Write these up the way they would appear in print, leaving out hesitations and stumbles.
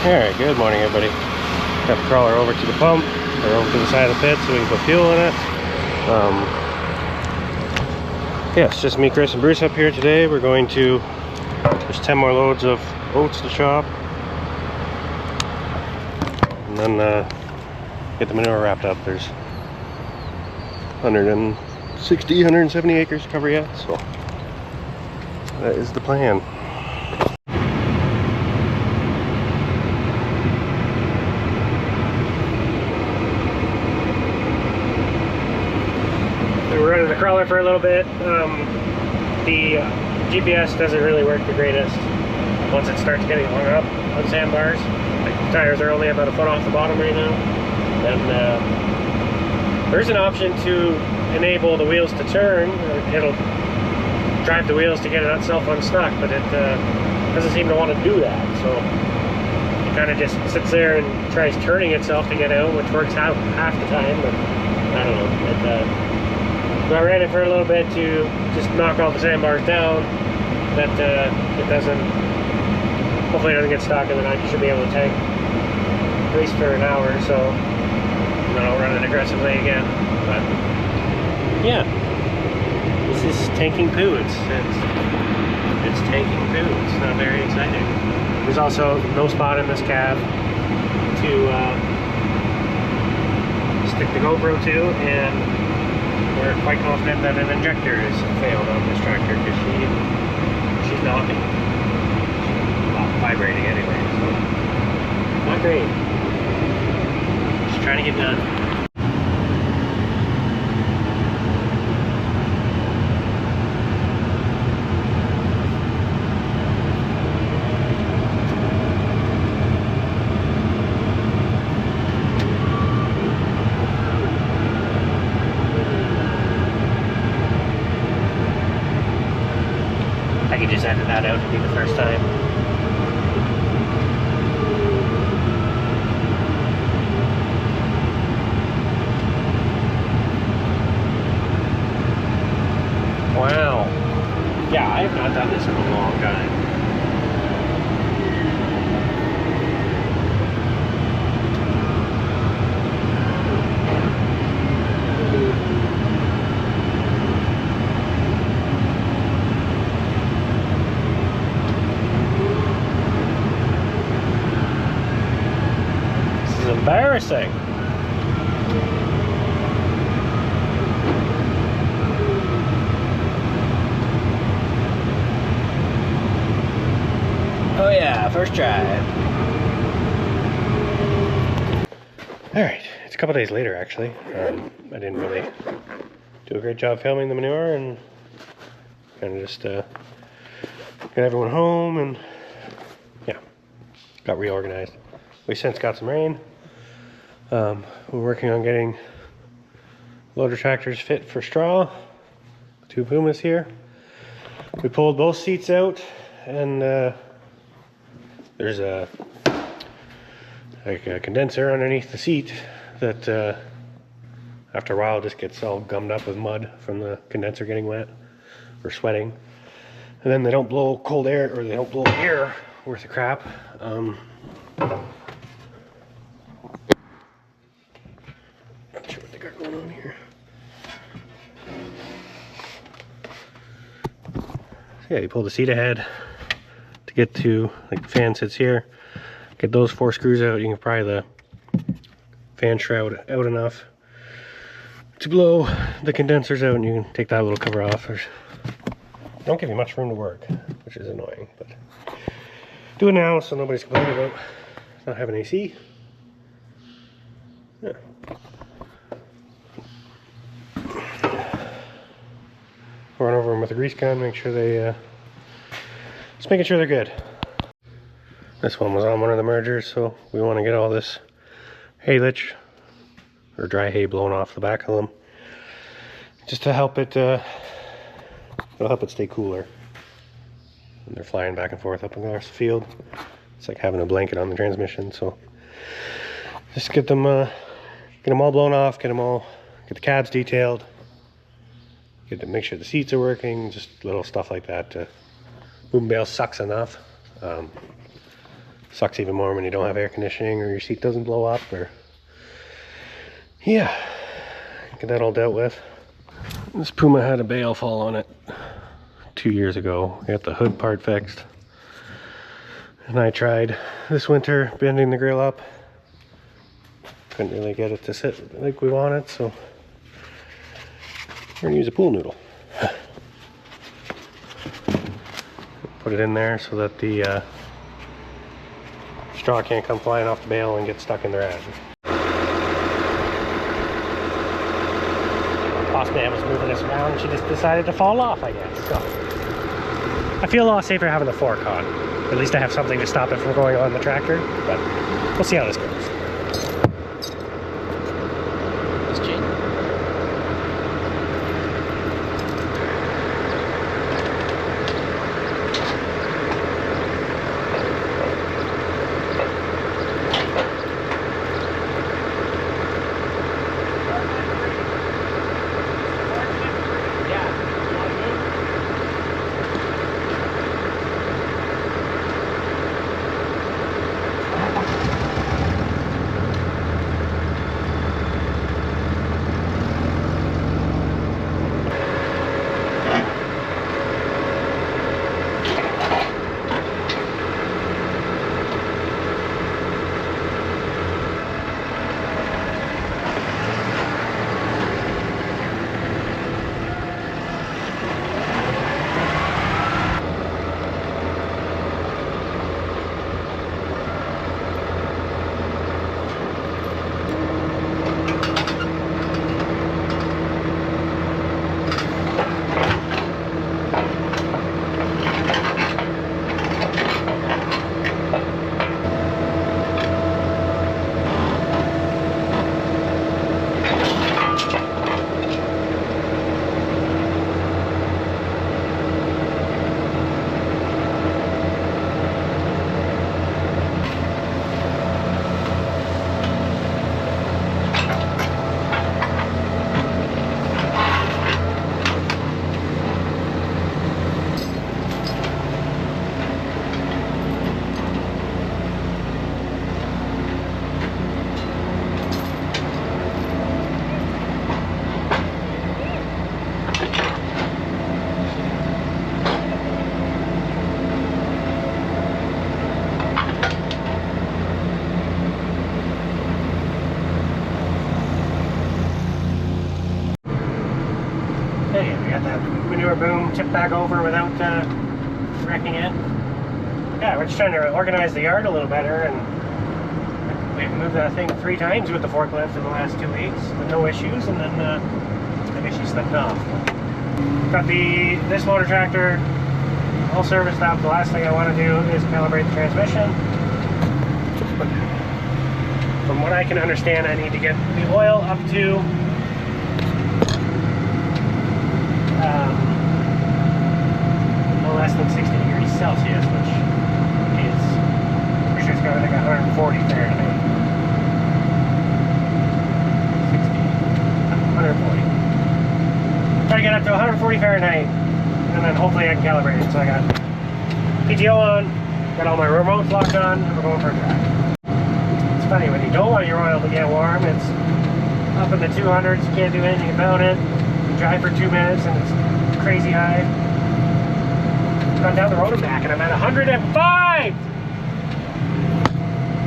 Alright, good morning everybody. Got the crawler over to the pump, or over to the side of the pit so we can put fuel in it. Yeah, it's just me, Chris, and Bruce up here today. We're going to, there's 10 more loads of oats to chop. And then get the manure wrapped up. There's 160, 170 acres to cover yet, so that is the plan. We're running the crawler for a little bit. The GPS doesn't really work the greatest once it starts getting hung up on sandbars. Like, the tires are only about a foot off the bottom right now. And there's an option to enable the wheels to turn. It'll drive the wheels to get itself unstuck, but it doesn't seem to want to do that. So it kind of just sits there and tries turning itself to get out, which works half the time, but I don't know. So I ran it for a little bit to just knock all the sandbars down, that it doesn't, hopefully it doesn't get stuck, and then I should be able to tank at least for an hour or so, and then I'll run it aggressively again. But yeah, this is tanking poo. It's tanking poo. It's not very exciting. There's also no spot in this cab to stick the GoPro to, and we're quite confident that an injector has failed on this tractor because she's not vibrating anyway, so not great. Just trying to get done. I could just edit that out to be the first time. Wow. Yeah, I have not done this in a long time. Embarrassing. Oh yeah, first try. Alright, it's a couple days later actually. I didn't really do a great job filming the manure, and kind of just got everyone home and yeah, got reorganized. We since got some rain. We're working on getting loader tractors fit for straw. 2 Pumas here. We pulled both seats out, and there's a condenser underneath the seat that after a while just gets all gummed up with mud from the condenser getting wet or sweating, and then they don't blow cold air, or they don't blow air worth of crap. Going on here. So yeah, you pull the seat ahead to get to, like, the fan sits here. Get those 4 screws out. You can pry the fan shroud out enough to blow the condensers out, and you can take that little cover off. Don't give you much room to work, which is annoying, but do it now so nobody's complaining about not having AC. Yeah. Run over them with a grease gun, make sure they, just making sure they're good. This one was on one of the mergers, so we want to get all this haylage, or dry hay, blown off the back of them, just to help it, it'll help it stay cooler when they're flying back and forth up across the field. It's like having a blanket on the transmission, so just get them all blown off, get the cabs detailed, get to make sure the seats are working, just little stuff like that. Boom bale sucks enough. Sucks even more when you don't have air conditioning or your seat doesn't blow up, or yeah, get that all dealt with. This Puma had a bale fall on it 2 years ago. I got the hood part fixed, and I tried this winter bending the grill up. Couldn't really get it to sit like we wanted, so we're gonna use a pool noodle. Put it in there so that the straw can't come flying off the bale and get stuck in the rad. Boss man was moving this around and she just decided to fall off, I guess. So I feel a lot safer having the fork on. At least I have something to stop it from going on the tractor, but we'll see how this goes. Manure boom tipped back over without wrecking it. Yeah, we're just trying to organize the yard a little better, and we've moved that thing 3 times with the forklift in the last 2 weeks with no issues, and then maybe she slipped off. Got this motor tractor all serviced up. The last thing I want to do is calibrate the transmission. From what I can understand, I need to get the oil up to no less than 60 degrees Celsius, which is, pretty sure it's got like 140 Fahrenheit. 60, 140. Try to get up to 140 Fahrenheit, and then hopefully I can calibrate it. So I got PTO on, got all my remotes locked on, and we're going for a drive. It's funny, when you don't want your oil to get warm, it's up in the 200s, you can't do anything about it. You drive for 2 minutes and it's crazy high. Gone down the road and back and I'm at 105!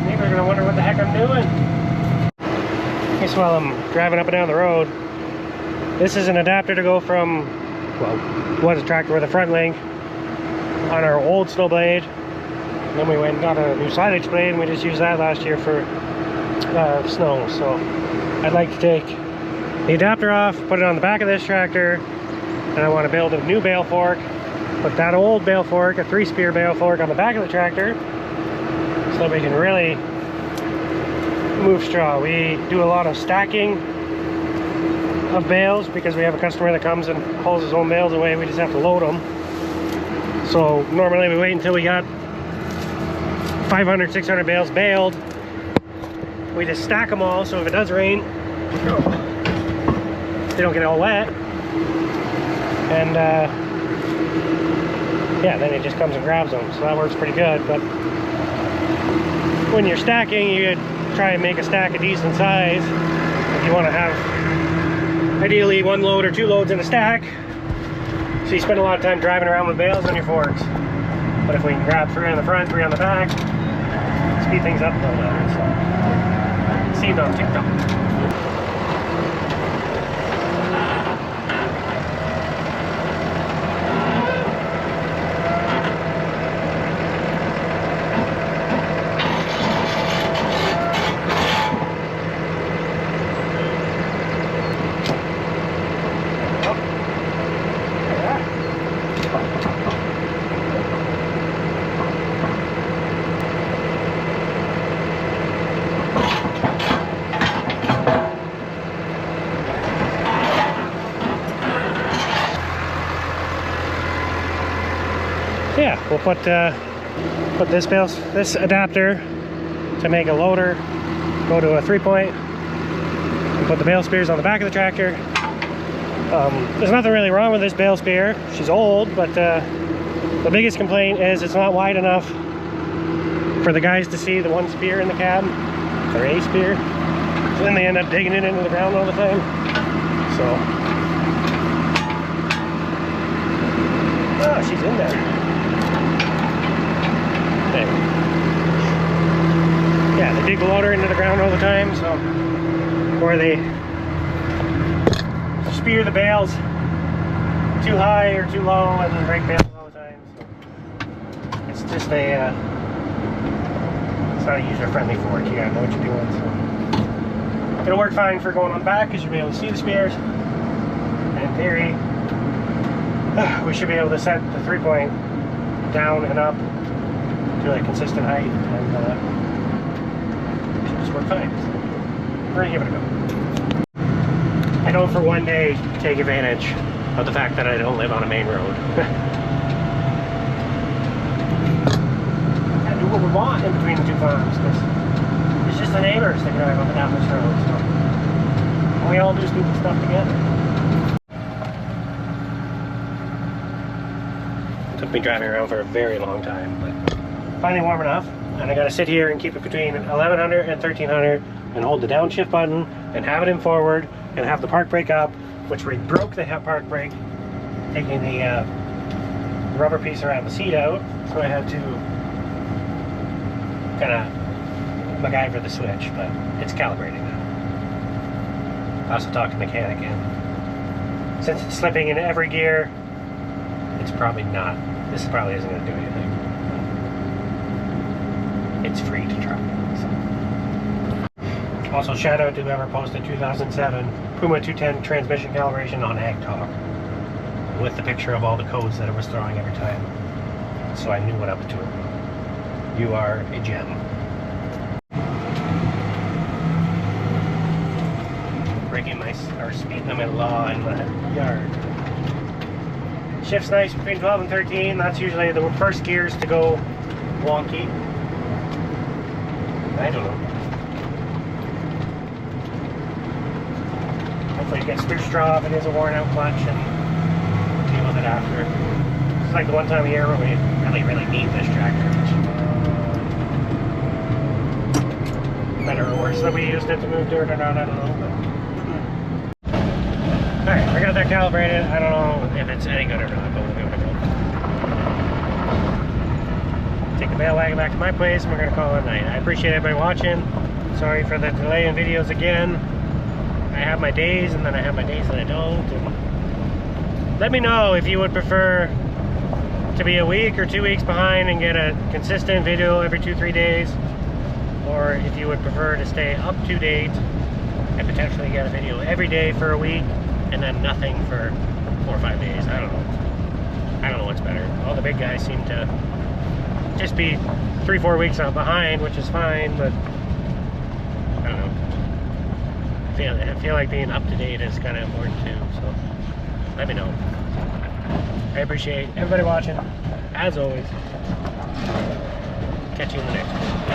Maybe they're gonna wonder what the heck I'm doing. I guess while I'm driving up and down the road, this is an adapter to go from, well, it was a tractor with a front link on our old snow blade. And then we went and got a new silage blade and we just used that last year for snow. So I'd like to take the adapter off, put it on the back of this tractor, and I want to build a new bale fork, put that old bale fork, a 3-spear bale fork, on the back of the tractor so that we can really move straw. We do a lot of stacking of bales because we have a customer that comes and hauls his own bales away. We just have to load them. So normally we wait until we got 500, 600 bales baled. We just stack them all, so if it does rain, they don't get all wet. And yeah, then it just comes and grabs them. So that works pretty good. But when you're stacking, you try and make a stack a decent size. If you want to have ideally 1 load or 2 loads in a stack, so you spend a lot of time driving around with bales on your forks. But if we can grab 3 on the front, 3 on the back, speed things up a little bit. So, seen on TikTok. Yeah, we'll put this adapter to make a loader go to a 3-point, and put the bale spears on the back of the tractor. There's nothing really wrong with this bale spear. She's old, but the biggest complaint is it's not wide enough for the guys to see the one spear in the cab, or a spear. So then they end up digging it into the ground all the time. So, oh, she's in there. Yeah, they dig the loader into the ground all the time, so, or they spear the bales too high or too low and then break bales all the time. So it's just a, it's not a user-friendly fork. You gotta know what you're doing. So it'll work fine for going on the back because you'll be able to see the spears. And in theory, we should be able to set the 3-point down and up to a consistent height, and it should just work fine. So we're gonna give it a go. I don't for one day take advantage of the fact that I don't live on a main road. Gotta do what we want in between the 2 farms, because it's just the neighbors that drive up and down this road, so we all do stupid stuff together. It took me driving around for a very long time, but finally warm enough, and I gotta sit here and keep it between 1100 and 1300 and hold the downshift button and have it in forward and have the park brake up, which we broke the park brake taking the rubber piece around the seat out, so I had to kind of MacGyver the switch, but it's calibrating now. I also talked to the mechanic, and since it's slipping in every gear, it's probably not, this probably isn't going to do anything. It's free to try. So. Also, shout out to whoever posted 2007 Puma 210 transmission calibration on Ag Talk with the picture of all the codes that it was throwing every time, so I knew what I was doing. You are a gem. Breaking my or speed limit law in my yard. Shift's nice between 12 and 13. That's usually the first gears to go wonky. I don't know. Hopefully you get spear straw if it is a worn out clutch and deal with it after. It's like the one time a year where we really need this tractor. Better or worse that we used it to move dirt or not, I don't know. But... Alright, I got that calibrated. I don't know if it's any good or not, but we'll give it a go. Take the bale wagon back to my place and we're going to call it a night. I appreciate everybody watching. Sorry for the delay in videos again. I have my days and then I have my days that I don't. And let me know if you would prefer to be a week or 2 weeks behind and get a consistent video every 2-3 days, or if you would prefer to stay up to date and potentially get a video every day for a week and then nothing for 4 or 5 days. I don't know. I don't know what's better. All the big guys seem to just be 3-4 weeks behind, which is fine, but I don't know. I feel like being up to date is kind of important too, so let me know. I appreciate everybody watching, as always. Catch you in the next one.